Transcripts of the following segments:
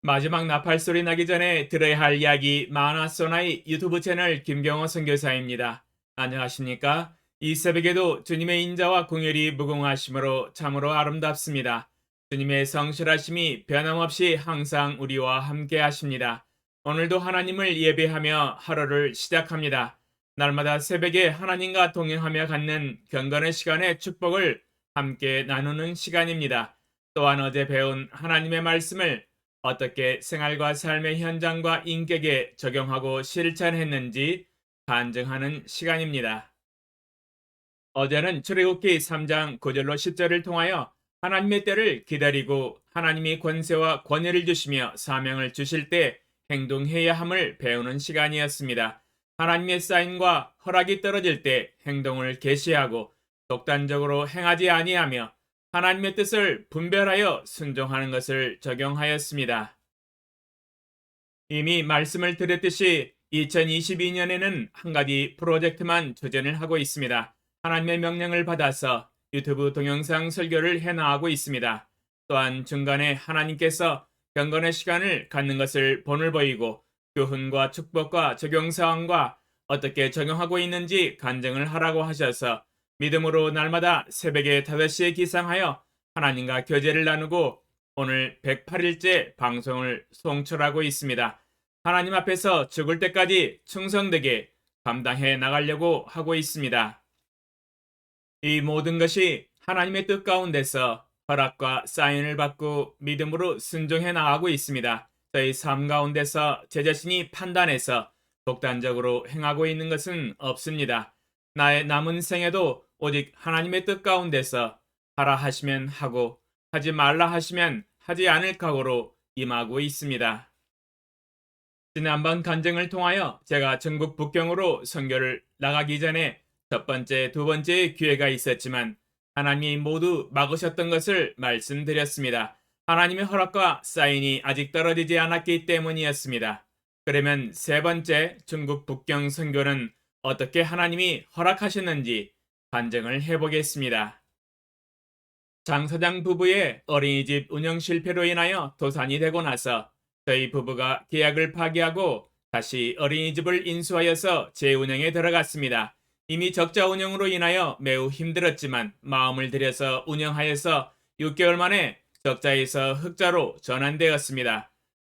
마지막 나팔 소리 나기 전에 들어야 할 이야기 마나소나의 유튜브 채널 김경호 선교사입니다. 안녕하십니까? 이 새벽에도 주님의 인자와 긍휼이 무궁하심으로 참으로 아름답습니다. 주님의 성실하심이 변함없이 항상 우리와 함께 하십니다. 오늘도 하나님을 예배하며 하루를 시작합니다. 날마다 새벽에 하나님과 동행하며 갖는 경건의 시간의 축복을 함께 나누는 시간입니다. 또한 어제 배운 하나님의 말씀을 어떻게 생활과 삶의 현장과 인격에 적용하고 실천했는지 반증하는 시간입니다. 어제는 출애굽기 3장 9절로 10절을 통하여 하나님의 때를 기다리고 하나님이 권세와 권위를 주시며 사명을 주실 때 행동해야 함을 배우는 시간이었습니다. 하나님의 사인과 허락이 떨어질 때 행동을 개시하고 독단적으로 행하지 아니하며 하나님의 뜻을 분별하여 순종하는 것을 적용하였습니다. 이미 말씀을 드렸듯이 2022년에는 한 가지 프로젝트만 추진을 하고 있습니다. 하나님의 명령을 받아서 유튜브 동영상 설교를 해나가고 있습니다. 또한 중간에 하나님께서 경건의 시간을 갖는 것을 본을 보이고 교훈과 축복과 적용사항과 어떻게 적용하고 있는지 간증을 하라고 하셔서 믿음으로 날마다 새벽에 5시에 기상하여 하나님과 교제를 나누고 오늘 108일째 방송을 송출하고 있습니다. 하나님 앞에서 죽을 때까지 충성되게 감당해 나가려고 하고 있습니다. 이 모든 것이 하나님의 뜻 가운데서 허락과 사인을 받고 믿음으로 순종해 나가고 있습니다. 저희 삶 가운데서 제 자신이 판단해서 독단적으로 행하고 있는 것은 없습니다. 나의 남은 생에도 오직 하나님의 뜻 가운데서 하라 하시면 하고 하지 말라 하시면 하지 않을 각오로 임하고 있습니다. 지난번 간증을 통하여 제가 전국 북경으로 선교를 나가기 전에 첫 번째, 두 번째 기회가 있었지만 하나님이 모두 막으셨던 것을 말씀드렸습니다. 하나님의 허락과 사인이 아직 떨어지지 않았기 때문이었습니다. 그러면 세 번째 중국 북경 선교는 어떻게 하나님이 허락하셨는지 간증을 해보겠습니다. 장 사장 부부의 어린이집 운영 실패로 인하여 도산이 되고 나서 저희 부부가 계약을 파기하고 다시 어린이집을 인수하여서 재운영에 들어갔습니다. 이미 적자 운영으로 인하여 매우 힘들었지만 마음을 들여서 운영하여서 6개월 만에 적자에서 흑자로 전환되었습니다.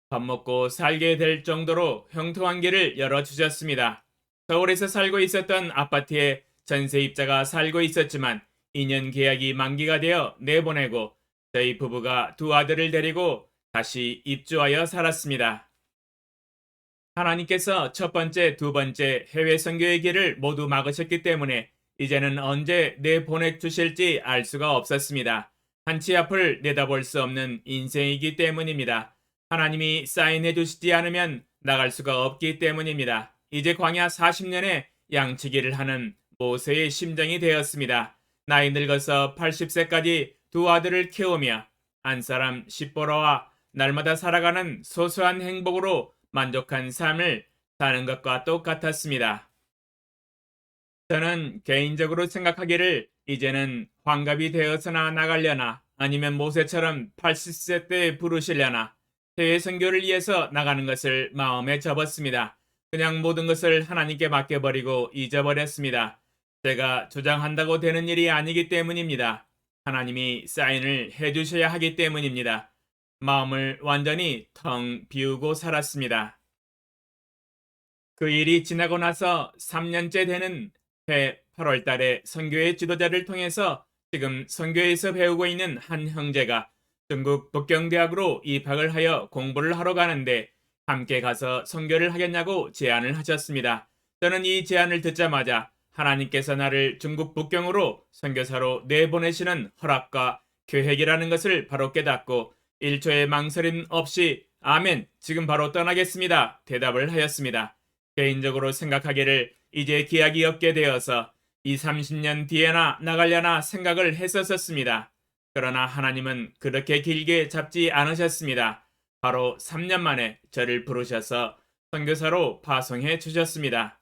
밥 먹고 살게 될 정도로 형통한 길을 열어주셨습니다. 서울에서 살고 있었던 아파트에 전세입자가 살고 있었지만 2년 계약이 만기가 되어 내보내고 저희 부부가 두 아들을 데리고 다시 입주하여 살았습니다. 하나님께서 첫 번째, 두 번째 해외 선교의 길을 모두 막으셨기 때문에 이제는 언제 내보내 주실지 알 수가 없었습니다. 한치 앞을 내다볼 수 없는 인생이기 때문입니다. 하나님이 사인해 주시지 않으면 나갈 수가 없기 때문입니다. 이제 광야 40년의 양치기를 하는 모세의 심정이 되었습니다. 나이 늙어서 80세까지 두 아들을 키우며 안사람 십보라와 날마다 살아가는 소소한 행복으로 만족한 삶을 사는 것과 똑같았습니다. 저는 개인적으로 생각하기를 이제는 환갑이 되어서나 나가려나 아니면 모세처럼 80세 때 부르시려나 해외 선교를 위해서 나가는 것을 마음에 접었습니다. 그냥 모든 것을 하나님께 맡겨버리고 잊어버렸습니다. 제가 주장한다고 되는 일이 아니기 때문입니다. 하나님이 사인을 해주셔야 하기 때문입니다. 마음을 완전히 텅 비우고 살았습니다. 그 일이 지나고 나서 3년째 되는 해 8월 달에 선교회 지도자를 통해서 지금 선교회에서 배우고 있는 한 형제가 중국 북경대학으로 입학을 하여 공부를 하러 가는데 함께 가서 선교를 하겠냐고 제안을 하셨습니다. 저는 이 제안을 듣자마자 하나님께서 나를 중국 북경으로 선교사로 내보내시는 허락과 계획이라는 것을 바로 깨닫고 1초의 망설임 없이 아멘, 지금 바로 떠나겠습니다. 대답을 하였습니다. 개인적으로 생각하기를 이제 기약이 없게 되어서 20, 30년 뒤에나 나가려나 생각을 했었습니다. 그러나 하나님은 그렇게 길게 잡지 않으셨습니다. 바로 3년 만에 저를 부르셔서 선교사로 파송해 주셨습니다.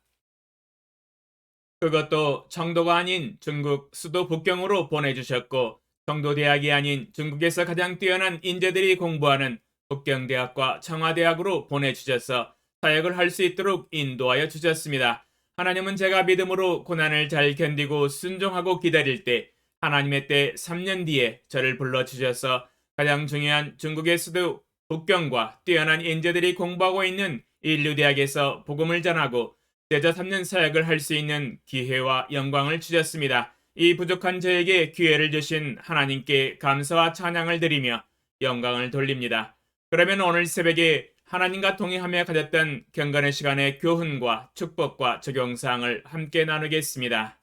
그것도 청도가 아닌 중국 수도 북경으로 보내주셨고 청도대학이 아닌 중국에서 가장 뛰어난 인재들이 공부하는 북경대학과 청와대학으로 보내주셔서 사역을 할 수 있도록 인도하여 주셨습니다. 하나님은 제가 믿음으로 고난을 잘 견디고 순종하고 기다릴 때 하나님의 때 3년 뒤에 저를 불러주셔서 가장 중요한 중국의 수도 북경과 뛰어난 인재들이 공부하고 있는 인류대학에서 복음을 전하고 제자 3년 사역을 할 수 있는 기회와 영광을 주셨습니다. 이 부족한 저에게 기회를 주신 하나님께 감사와 찬양을 드리며 영광을 돌립니다. 그러면 오늘 새벽에 하나님과 동행하며 가졌던 경건의 시간의 교훈과 축복과 적용사항을 함께 나누겠습니다.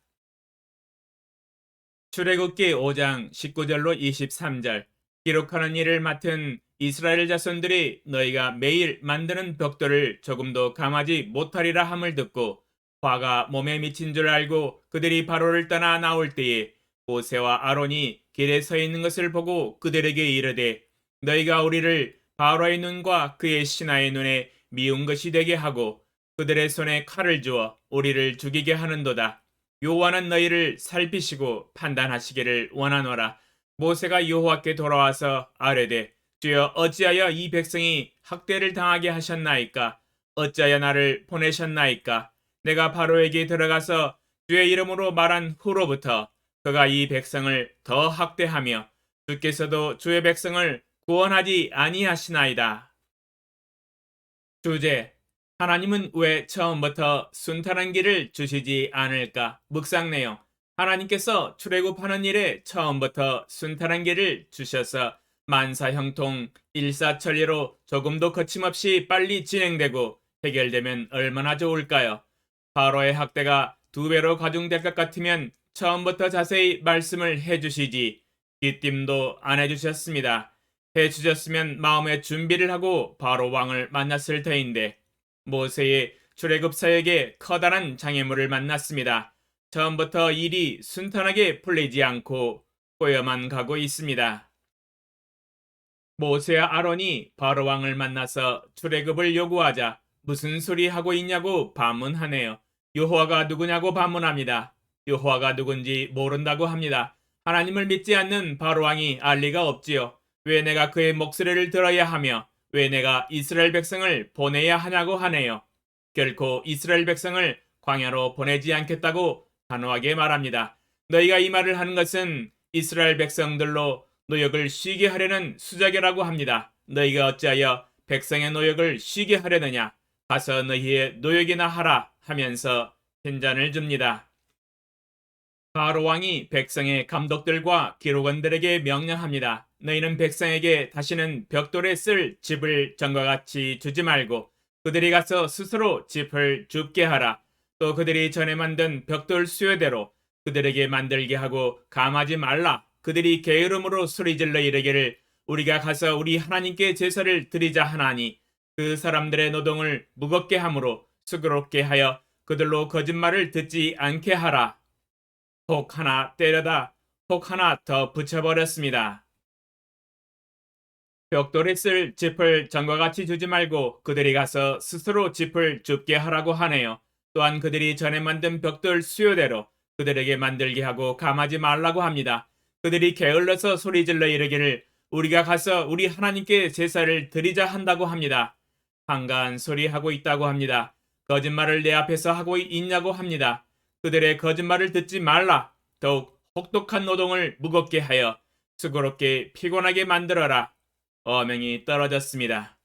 출애굽기 5장 19절로 23절 기록하는 일을 맡은 이스라엘 자손들이 너희가 매일 만드는 벽돌을 조금도 감하지 못하리라 함을 듣고 화가 몸에 미친 줄 알고 그들이 바로를 떠나 나올 때에 모세와 아론이 길에 서 있는 것을 보고 그들에게 이르되 너희가 우리를 바로의 눈과 그의 신하의 눈에 미운 것이 되게 하고 그들의 손에 칼을 주어 우리를 죽이게 하는도다. 여호와는 너희를 살피시고 판단하시기를 원하노라. 모세가 여호와께 돌아와서 아뢰되 주여 어찌하여 이 백성이 학대를 당하게 하셨나이까? 어찌하여 나를 보내셨나이까? 내가 바로에게 들어가서 주의 이름으로 말한 후로부터 그가 이 백성을 더 학대하며 주께서도 주의 백성을 구원하지 아니하시나이다. 주제: 하나님은 왜 처음부터 순탄한 길을 주시지 않을까? 묵상 내용: 하나님께서 출애굽하는 일에 처음부터 순탄한 길을 주셔서 만사형통 일사천리로 조금도 거침없이 빨리 진행되고 해결되면 얼마나 좋을까요? 바로의 학대가 2배로 가중될 것 같으면 처음부터 자세히 말씀을 해주시지 귀띔도 안 해주셨습니다. 해주셨으면 마음의 준비를 하고 바로 왕을 만났을 터인데 모세의 출애굽 사역에 커다란 장애물을 만났습니다. 처음부터 일이 순탄하게 풀리지 않고 꼬여만 가고 있습니다. 모세와 아론이 바로 왕을 만나서 출애굽을 요구하자 무슨 소리 하고 있냐고 반문하네요. 여호와가 누구냐고 반문합니다. 여호와가 누군지 모른다고 합니다. 하나님을 믿지 않는 바로 왕이 알 리가 없지요. 왜 내가 그의 목소리를 들어야 하며 왜 내가 이스라엘 백성을 보내야 하냐고 하네요. 결코 이스라엘 백성을 광야로 보내지 않겠다고 단호하게 말합니다. 너희가 이 말을 하는 것은 이스라엘 백성들로 노역을 쉬게 하려는 수작이라고 합니다. 너희가 어찌하여 백성의 노역을 쉬게 하려느냐? 가서 너희의 노역이나 하라 하면서 핀잔을 줍니다. 바로 왕이 백성의 감독들과 기록원들에게 명령합니다. 너희는 백성에게 다시는 벽돌에 쓸 짚을 전과 같이 주지 말고 그들이 가서 스스로 짚을 줍게 하라. 또 그들이 전에 만든 벽돌 수요대로 그들에게 만들게 하고 감하지 말라. 그들이 게으름으로 소리질러 이르기를 우리가 가서 우리 하나님께 제사를 드리자 하나니 그 사람들의 노동을 무겁게 함으로 수고롭게 하여 그들로 거짓말을 듣지 않게 하라. 혹 하나 때려다 혹 하나 더 붙여버렸습니다. 벽돌에 쓸 짚을 전과 같이 주지 말고 그들이 가서 스스로 짚을 줍게 하라고 하네요. 또한 그들이 전에 만든 벽돌 수요대로 그들에게 만들게 하고 감하지 말라고 합니다. 그들이 게을러서 소리질러 이르기를 우리가 가서 우리 하나님께 제사를 드리자 한다고 합니다. 한가한 소리하고 있다고 합니다. 거짓말을 내 앞에서 하고 있냐고 합니다. 그들의 거짓말을 듣지 말라. 더욱 혹독한 노동을 무겁게 하여 수고롭게 피곤하게 만들어라. 어명이 떨어졌습니다.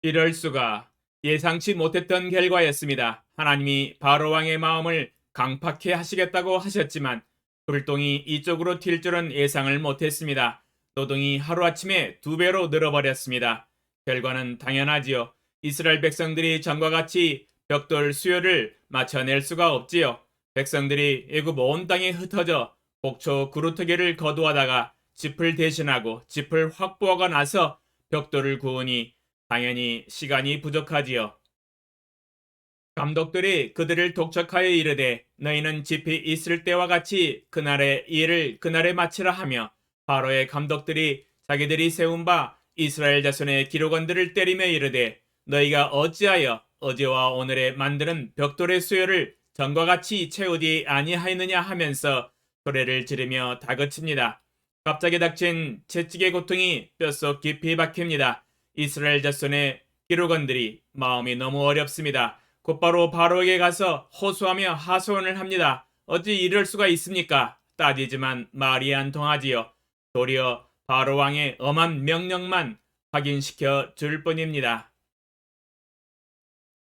이럴 수가. 예상치 못했던 결과였습니다. 하나님이 바로 왕의 마음을 강팍해 하시겠다고 하셨지만 불똥이 이쪽으로 튈 줄은 예상을 못했습니다. 노동이 하루아침에 2배로 늘어버렸습니다. 결과는 당연하지요. 이스라엘 백성들이 전과 같이 벽돌 수요를 맞춰낼 수가 없지요. 백성들이 애굽 온 땅에 흩어져 곡초 그루터기를 거두하다가 짚을 대신하고 짚을 확보하고 나서 벽돌을 구우니 당연히 시간이 부족하지요. 감독들이 그들을 독촉하여 이르되 너희는 짚이 있을 때와 같이 그날의 일을 그날에 마치라 하며 바로의 감독들이 자기들이 세운 바 이스라엘 자손의 기록원들을 때리며 이르되 너희가 어찌하여 어제와 오늘에 만드는 벽돌의 수요를 전과 같이 채우지 아니하였느냐 하면서 소리를 지르며 다그칩니다. 갑자기 닥친 채찍의 고통이 뼛속 깊이 박힙니다. 이스라엘 자손의 기록원들이 마음이 너무 어렵습니다. 곧바로 바로에게 가서 호소하며 하소연을 합니다. 어찌 이럴 수가 있습니까? 따지지만 말이 안 통하지요. 도리어 바로 왕의 엄한 명령만 확인시켜 줄 뿐입니다.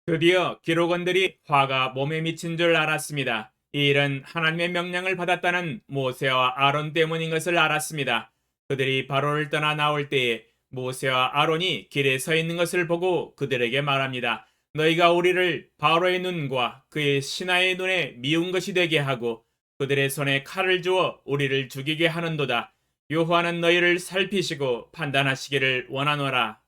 드디어 기록원들이 화가 몸에 미친 줄 알았습니다. 이 일은 하나님의 명령을 받았다는 모세와 아론 때문인 것을 알았습니다. 그들이 바로를 떠나 나올 때에 모세와 아론이 길에 서 있는 것을 보고 그들에게 말합니다. 너희가 우리를 바로의 눈과 그의 신하의 눈에 미운 것이 되게 하고 그들의 손에 칼을 주어 우리를 죽이게 하는도다. 여호와는 너희를 살피시고 판단하시기를 원하노라.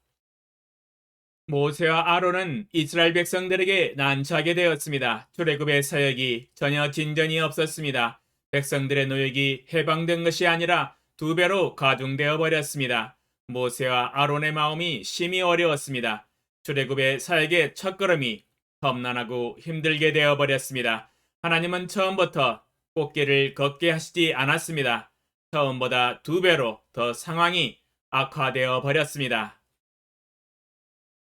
모세와 아론은 이스라엘 백성들에게 난처하게 되었습니다. 출애굽의 사역이 전혀 진전이 없었습니다. 백성들의 노역이 해방된 것이 아니라 2배로 가중되어 버렸습니다. 모세와 아론의 마음이 심히 어려웠습니다. 출애굽의 사역의 첫걸음이 험난하고 힘들게 되어 버렸습니다. 하나님은 처음부터 꽃길을 걷게 하시지 않았습니다. 처음보다 2배로 더 상황이 악화되어 버렸습니다.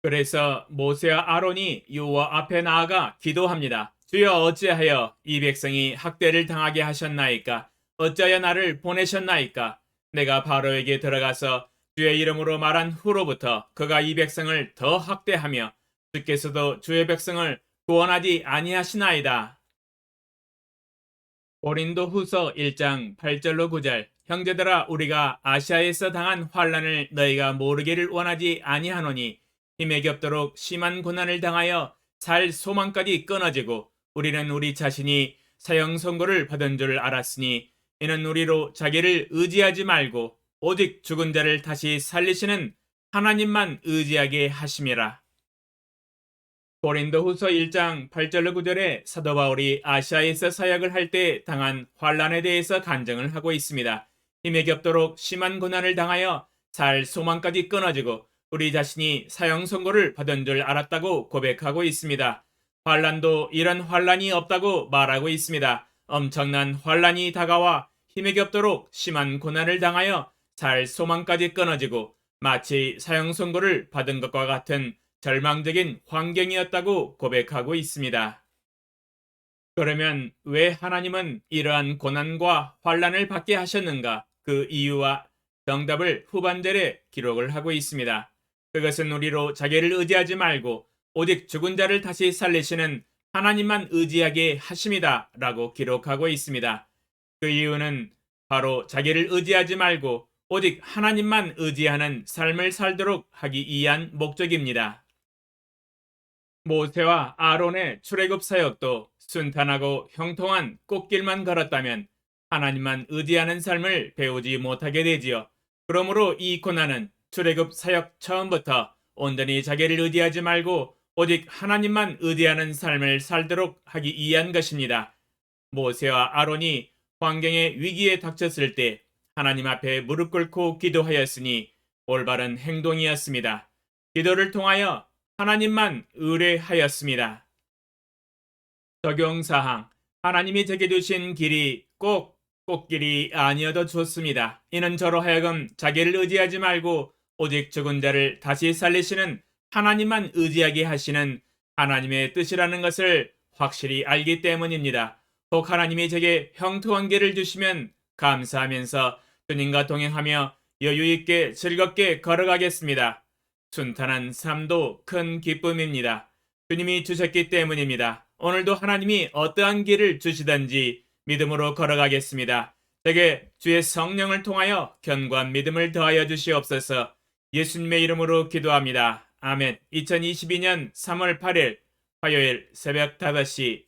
그래서 모세와 아론이 여호와 앞에 나아가 기도합니다. 주여 어찌하여 이 백성이 학대를 당하게 하셨나이까? 어찌하여 나를 보내셨나이까? 내가 바로에게 들어가서 주의 이름으로 말한 후로부터 그가 이 백성을 더 학대하며 주께서도 주의 백성을 구원하지 아니하시나이다. 고린도 후서 1장 8절로 9절. 형제들아 우리가 아시아에서 당한 환난을 너희가 모르기를 원하지 아니하노니 힘에 겹도록 심한 고난을 당하여 살 소망까지 끊어지고 우리는 우리 자신이 사형 선고를 받은 줄 알았으니 이는 우리로 자기를 의지하지 말고 오직 죽은 자를 다시 살리시는 하나님만 의지하게 하심이라. 고린도후서 1장 8절로 9절에 사도 바울이 아시아에서 사역을 할 때 당한 환난에 대해서 간증을 하고 있습니다. 힘에 겹도록 심한 고난을 당하여 살 소망까지 끊어지고 우리 자신이 사형 선고를 받은 줄 알았다고 고백하고 있습니다. 환란도 이런 환란이 없다고 말하고 있습니다. 엄청난 환란이 다가와 힘에 겹도록 심한 고난을 당하여 살 소망까지 끊어지고 마치 사형 선고를 받은 것과 같은 절망적인 환경이었다고 고백하고 있습니다. 그러면 왜 하나님은 이러한 고난과 환란을 받게 하셨는가? 그 이유와 정답을 후반절에 기록을 하고 있습니다. 그것은 우리로 자기를 의지하지 말고 오직 죽은 자를 다시 살리시는 하나님만 의지하게 하심이다 라고 기록하고 있습니다. 그 이유는 바로 자기를 의지하지 말고 오직 하나님만 의지하는 삶을 살도록 하기 위한 목적입니다. 모세와 아론의 출애굽 사역도 순탄하고 형통한 꽃길만 걸었다면 하나님만 의지하는 삶을 배우지 못하게 되지요. 그러므로 이 고난은 출애굽 사역 처음부터 온전히 자기를 의지하지 말고 오직 하나님만 의지하는 삶을 살도록 하기 위한 것입니다. 모세와 아론이 환경의 위기에 닥쳤을 때 하나님 앞에 무릎 꿇고 기도하였으니 올바른 행동이었습니다. 기도를 통하여 하나님만 의뢰하였습니다. 적용사항. 하나님이 제게 주신 길이 꼭 꽃길이 아니어도 좋습니다. 이는 저로 하여금 자기를 의지하지 말고 오직 죽은 자를 다시 살리시는 하나님만 의지하게 하시는 하나님의 뜻이라는 것을 확실히 알기 때문입니다. 혹 하나님이 제게 형통한 길을 주시면 감사하면서 주님과 동행하며 여유있게 즐겁게 걸어가겠습니다. 순탄한 삶도 큰 기쁨입니다. 주님이 주셨기 때문입니다. 오늘도 하나님이 어떠한 길을 주시든지 믿음으로 걸어가겠습니다. 제게 주의 성령을 통하여 견고한 믿음을 더하여 주시옵소서. 예수님의 이름으로 기도합니다. 아멘. 2022년 3월 8일 화요일 새벽 5시